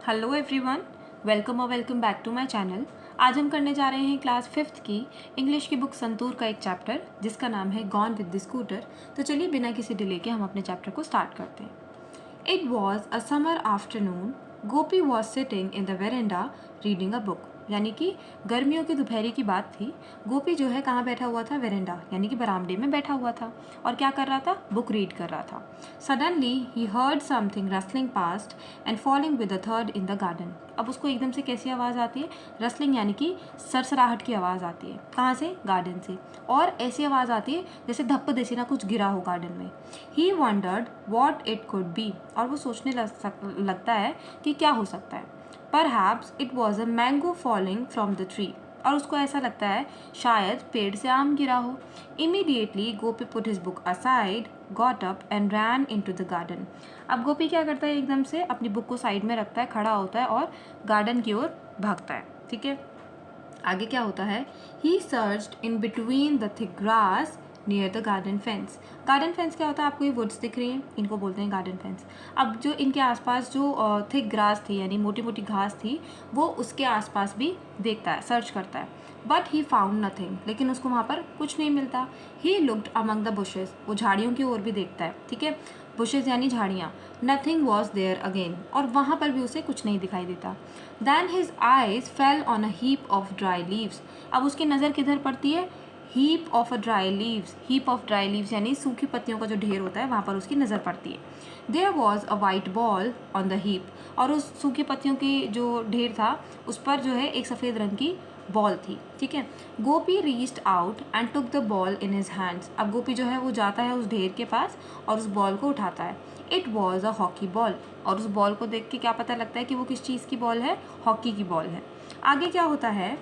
Hello everyone, welcome back to my channel. आज हम करने जा रहे हैं क्लास 5th की इंग्लिश की बुक संतूर का एक चैप्टर जिसका नाम है गॉन विद द स्कूटर। तो चलिए बिना किसी डिले के हम अपने चैप्टर को स्टार्ट करते हैं। It was a summer afternoon. Gopi was sitting in the veranda reading a book. यानी कि गर्मियों की दोपहरी की बात थी। गोपी जो है कहाँ बैठा हुआ था? वेरेंडा यानी कि बरामदे में बैठा हुआ था और क्या कर रहा था? बुक रीड कर रहा था। Suddenly he heard something rustling past and falling with the third in the garden. अब उसको एकदम से कैसी आवाज़ आती है? रसलिंग यानी कि सरसराहट की आवाज़ आती है। कहाँ से? गार्डन से। और ऐसी आवाज़ आती है जैसे धप्प जैसी ना कुछ गिरा हो गार्डन में। He wondered what it could be. और वो सोचने लगता है कि क्या हो सकता है। Perhaps it was a mango falling from the tree. और उसको ऐसा लगता है शायद पेड़ से आम गिरा हो। Immediately Gopi put his book aside, got up and ran into the garden. अब गोपी क्या करता है? एकदम से अपनी बुक को साइड में रखता है, खड़ा होता है और गार्डन की ओर भागता है। ठीक है, आगे क्या होता है? He searched in between the thick grass near the garden fence. Garden fence क्या होता है? आपको ये वुड्स दिख रही हैं, इनको बोलते हैं गार्डन फेंस। अब जो इनके आसपास जो थिक ग्रास थी यानी मोटी मोटी घास थी, वो उसके आसपास भी देखता है, सर्च करता है। But he found nothing. लेकिन उसको वहाँ पर कुछ नहीं मिलता। He looked among the bushes. वो झाड़ियों की ओर भी देखता है। ठीक है, बुशेस यानी झाड़ियाँ। Nothing was there again. और वहाँ पर भी उसे कुछ नहीं दिखाई देता। Then his eyes fell on a heap of dry leaves. अब उसकी नज़र किधर पड़ती है? Heap of a dry leaves. Heap of dry leaves यानी सूखी पत्तियों का जो ढेर होता है, वहाँ पर उसकी नज़र पड़ती है। There was a white ball on the heap. और उस सूखी पत्तियों की जो ढेर था उस पर जो है एक सफ़ेद रंग की बॉल थी। ठीक है, Gopi reached out and took the ball in his hands. अब गोपी जो है वो जाता है उस ढेर के पास और उस बॉल को उठाता है। It was a hockey ball. और उस बॉल को देख के क्या पता लगता है कि वो किस चीज़ की बॉल है? हॉकी की बॉल है। आगे क्या होता है?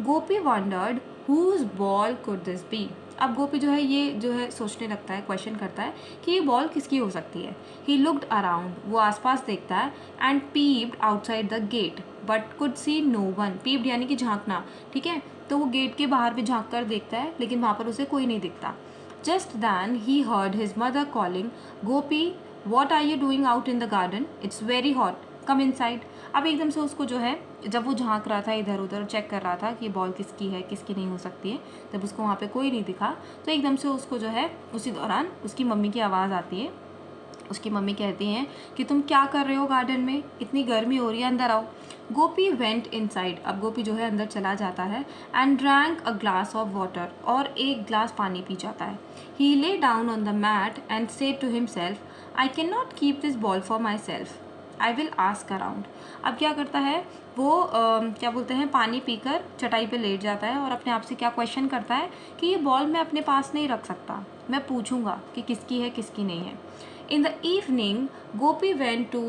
Gopi wondered whose ball could this be. अब गोपी जो है ये जो है सोचने लगता है, क्वेश्चन करता है कि ये बॉल किसकी हो सकती है। He looked around. वो आसपास देखता है and peeped outside the gate but could see no one. Peeped यानी कि झांकना। ठीक है, तो वो गेट के बाहर भी झांक कर देखता है लेकिन वहाँ पर उसे कोई नहीं दिखता। Just then he heard his mother calling, Gopi what are you doing out in the garden? It's very hot, come inside. अब एकदम से उसको जो है, जब वो झांक रहा था इधर उधर, चेक कर रहा था कि बॉल किसकी है किसकी नहीं हो सकती है, जब उसको वहाँ पे कोई नहीं दिखा तो एकदम से उसको जो है उसी दौरान उसकी मम्मी की आवाज़ आती है। उसकी मम्मी कहती हैं कि तुम क्या कर रहे हो गार्डन में? इतनी गर्मी हो रही है, अंदर आओ। Gopi went inside. अब गोपी जो है अंदर चला जाता है and drank a glass of water. और एक ग्लास पानी पी जाता है। He lay down on the mat and said to himself, I can not keep this ball for myself, I will ask around. अब क्या करता है वो? क्या बोलते हैं, पानी पीकर चटाई पे लेट जाता है और अपने आप से क्या क्वेश्चन करता है कि ये बॉल मैं अपने पास नहीं रख सकता, मैं पूछूंगा कि किसकी है किसकी नहीं है। In the evening, Gopi went to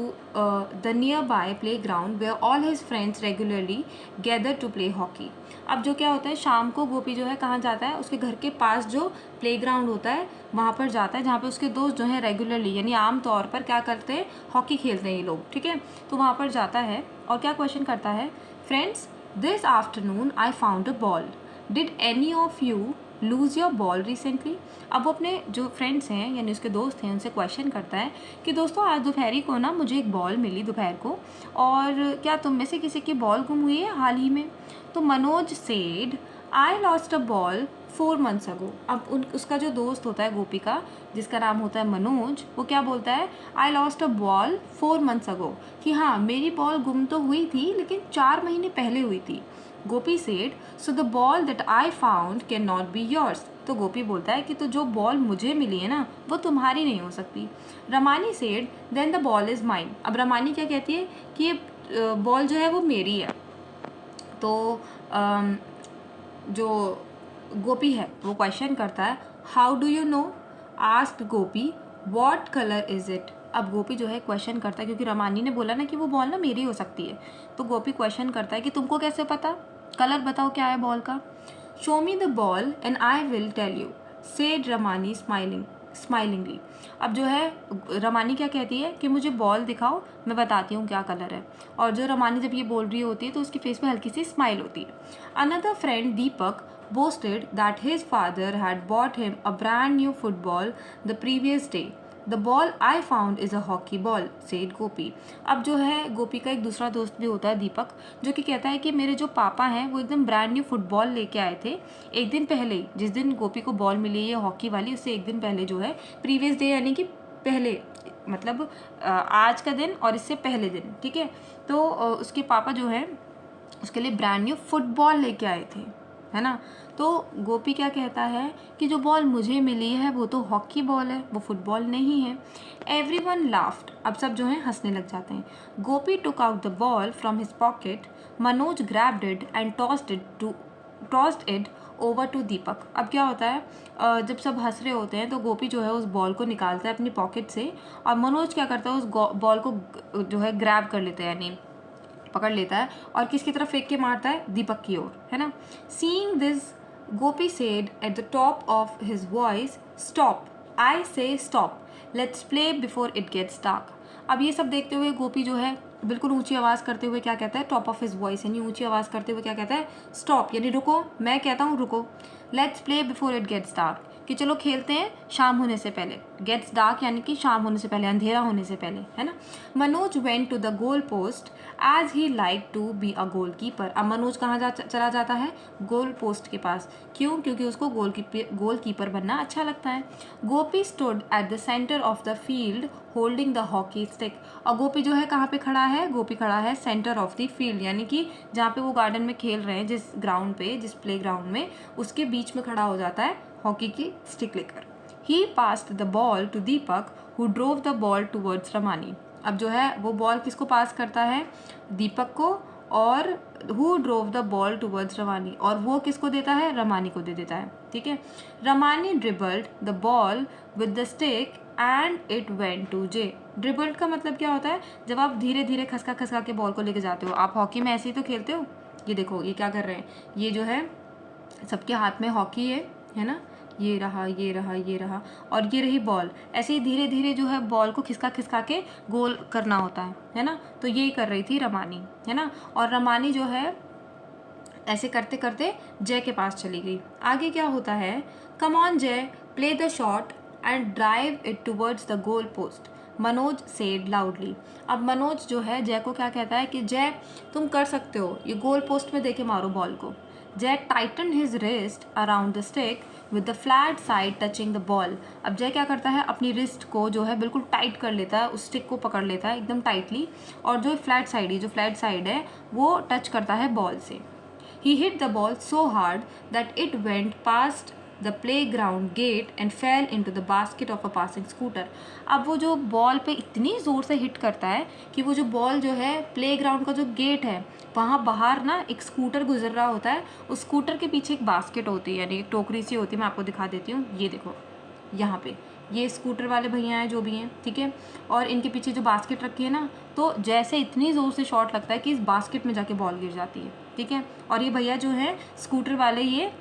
the nearby playground where all his friends regularly gathered to play hockey. अब जो क्या होता है, शाम को गोपी जो है कहाँ जाता है? उसके घर के पास जो प्लेग्राउंड होता है वहाँ पर जाता है, जहाँ पे उसके दोस्त जो हैं रेगुलरली यानी आम तौर पर क्या करते हैं? हॉकी खेलते हैं ये लोग। ठीक है, तो वहाँ पर जाता है और क्या क्वेश्चन करता है? Friends, this afternoon I found a ball, did any of you lose your ball recently? अब वो अपने जो फ्रेंड्स हैं यानी उसके दोस्त हैं उनसे क्वेश्चन करता है कि दोस्तों आज दोपहरी को ना मुझे एक बॉल मिली दोपहर को, और क्या तुम में से किसी की बॉल गुम हुई है हाल ही में? तो Manoj said, I lost a ball 4 months अगो। अब उसका जो दोस्त होता है गोपी का, जिसका नाम होता है मनोज, वो क्या बोलता है? I lost a ball 4 months अगो, कि हाँ मेरी बॉल गुम तो हुई थी लेकिन 4 महीने पहले हुई थी। Gopi said, so the ball that I found can not be yours. तो गोपी बोलता है कि तो जो बॉल मुझे मिली है ना वो तुम्हारी नहीं हो सकती। Ramani said, then the ball is mine. अब रमानी क्या कहती है कि ये बॉल जो है वो मेरी है। तो जो गोपी है वो क्वेश्चन करता है, how do you know? Asked Gopi, what colour is it? अब गोपी जो है क्वेश्चन करता है क्योंकि रमानी ने बोला ना कि वो बॉल ना मेरी हो सकती है, तो गोपी क्वेश्चन करता है कि तुमको कैसे पता? कलर बताओ क्या है बॉल का। Show me the ball and I will tell you, said Ramani smilingly. अब जो है रमानी क्या कहती है कि मुझे बॉल दिखाओ, मैं बताती हूँ क्या कलर है। और जो रमानी जब ये बोल रही होती है तो उसकी फेस पे हल्की सी स्माइल होती है। Another friend Deepak boasted that his father had bought him a brand new football the previous day. The ball I found is a hockey ball said Gopi. अब जो है गोपी का एक दूसरा दोस्त भी होता है दीपक, जो कि कहता है कि मेरे जो पापा हैं वो एकदम ब्रांड न्यू फुटबॉल लेके आए थे एक दिन पहले ही। जिस दिन गोपी को बॉल मिली है हॉकी वाली, उससे एक दिन पहले जो है प्रीवियस डे यानी कि पहले, मतलब आज का दिन और इससे पहले दिन, ठीक है। तो उसके पापा जो है उसके लिए ब्रांड न्यू फुटबॉल लेके आए थे, है ना। तो गोपी क्या कहता है कि जो बॉल मुझे मिली है वो तो हॉकी बॉल है, वो फुटबॉल नहीं है। एवरीवन लाफ्ड, अब सब जो है हंसने लग जाते हैं। Gopi took out the ball from his pocket, Manoj grabbed it and tossed it over to Deepak. अब क्या होता है, जब सब हंस रहे होते हैं तो गोपी जो है उस बॉल को निकालता है अपनी पॉकेट से, और मनोज क्या करता है उस बॉल को जो है ग्रैब कर लेता है, यानी पकड़ लेता है, और किसकी तरफ फेंक के मारता है, दीपक की ओर, है ना। Seeing this Gopi said at the top of his voice, stop, I say stop, let's play before it gets dark. अब ये सब देखते हुए गोपी जो है बिल्कुल ऊंची आवाज़ करते हुए क्या कहता है, टॉप ऑफ हिज वॉइस यानी ऊंची आवाज़ करते हुए क्या कहता है, स्टॉप यानी रुको, मैं कहता हूँ रुको, let's play before it gets dark, कि चलो खेलते हैं शाम होने से पहले, गेट्स डार्क यानी कि शाम होने से पहले, अंधेरा होने से पहले, है ना। Manoj went to the goal post as he like to be a goalkeeper. अब मनोज कहाँ चला जाता है, गोल पोस्ट के पास, क्यों, क्योंकि उसको गोल कीपर बनना अच्छा लगता है। Gopi stood at the centre of the field holding the hockey stick. और गोपी जो है कहाँ पे खड़ा है, गोपी खड़ा है सेंटर ऑफ द फील्ड, यानी कि जहाँ पे वो गार्डन में खेल रहे हैं, जिस ग्राउंड पे, जिस प्ले ग्राउंड में, उसके बीच में खड़ा हो जाता है हॉकी की स्टिक लेकर। He passed the ball to Deepak who drove the ball towards Ramani. अब जो है वो बॉल किसको पास करता है, दीपक को, और who drove the ball towards Ramani, और वो किसको देता है, रमानी को दे देता है, ठीक है। Ramani dribbled the ball with the stick and it went to J. Dribbled का मतलब क्या होता है, जब आप धीरे धीरे खसका खसका के बॉल को लेके जाते हो। आप हॉकी में ऐसे ही तो खेलते हो, ये देखो ये क्या कर रहे हैं, ये जो है सबके हाथ में हॉकी है ना, ये रहा ये रहा ये रहा, और ये रही बॉल। ऐसे ही धीरे धीरे जो है बॉल को खिसका खिसका के गोल करना होता है ना। तो यही कर रही थी रमानी, है ना। और रमानी जो है ऐसे करते करते जय के पास चली गई। आगे क्या होता है, कम ऑन जय, play the shot and drive it towards the goal post, Manoj said loudly. अब मनोज जो है जय को क्या कहता है कि जय तुम कर सकते हो, ये गोल पोस्ट में देके मारो बॉल को। जय Titan his wrist around the stick with the flat side touching the ball. अब जय क्या करता है, अपनी रिस्ट को जो है बिल्कुल टाइट कर लेता है, उस स्टिक को पकड़ लेता है एकदम टाइटली, और जो फ्लैट साइड है वो टच करता है बॉल से। He hit the ball so hard that it went past the playground gate and fell into the basket of a passing scooter. अब वो जो बॉल पे इतनी ज़ोर से हिट करता है कि वो जो बॉल जो है प्लेग्राउंड का जो गेट है वहाँ बाहर ना एक स्कूटर गुजर रहा होता है, उस स्कूटर के पीछे एक बास्केट होती है, यानी एक टोकरी सी होती है। मैं आपको दिखा देती हूँ, ये देखो यहाँ पे ये स्कूटर वाले भैया हैं जो भी हैं, ठीक है। और इनके पीछे जो बास्केट रखी है ना, तो जैसे इतनी ज़ोर से शॉट लगता है कि इस बास्केट में जाके बॉल गिर जाती है, ठीक है। और ये भैया जो है स्कूटर वाले, ये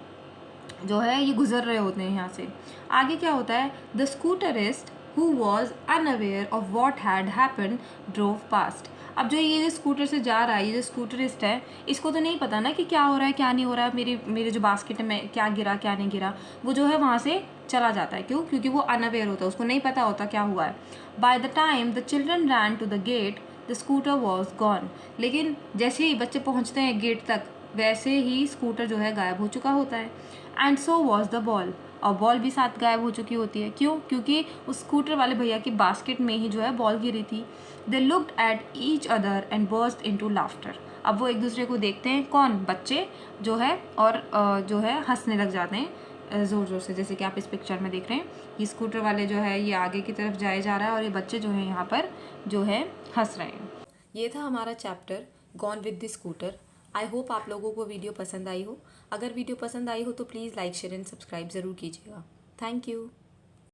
जो है ये गुजर रहे होते हैं यहाँ से। आगे क्या होता है, the scooterist who was unaware of what had happen drove past. अब जो ये स्कूटर से जा रहा है, ये जो स्कूटरिस्ट है, इसको तो नहीं पता ना कि क्या हो रहा है क्या नहीं हो रहा है, मेरे जो बास्केट में क्या गिरा क्या नहीं गिरा। वो जो है वहाँ से चला जाता है, क्यों, क्योंकि वो अनअवेयर होता है, उसको नहीं पता होता क्या हुआ है। By the time the children ran to the gate the scooter was gone. लेकिन जैसे ही बच्चे पहुँचते हैं गेट तक, वैसे ही स्कूटर जो है गायब हो चुका होता है। And so was the ball, और बॉल भी साथ गायब हो चुकी होती है। क्यों, क्योंकि उस स्कूटर वाले भैया की बास्केट में ही जो है बॉल गिरी थी। They looked at each other and burst into laughter. अब वो एक दूसरे को देखते हैं, कौन, बच्चे जो है, और जो है हंसने लग जाते हैं ज़ोर ज़ोर से, जैसे कि आप इस पिक्चर में देख रहे हैं। ये स्कूटर वाले जो है ये आगे की तरफ जाए जा रहा है, और ये बच्चे जो हैं यहाँ पर जो है हंस रहे हैं। ये था हमारा chapter gone with the scooter. I hope आप लोगों को वीडियो पसंद आई हो। अगर वीडियो पसंद आई हो तो please like share and subscribe ज़रूर कीजिएगा। Thank you.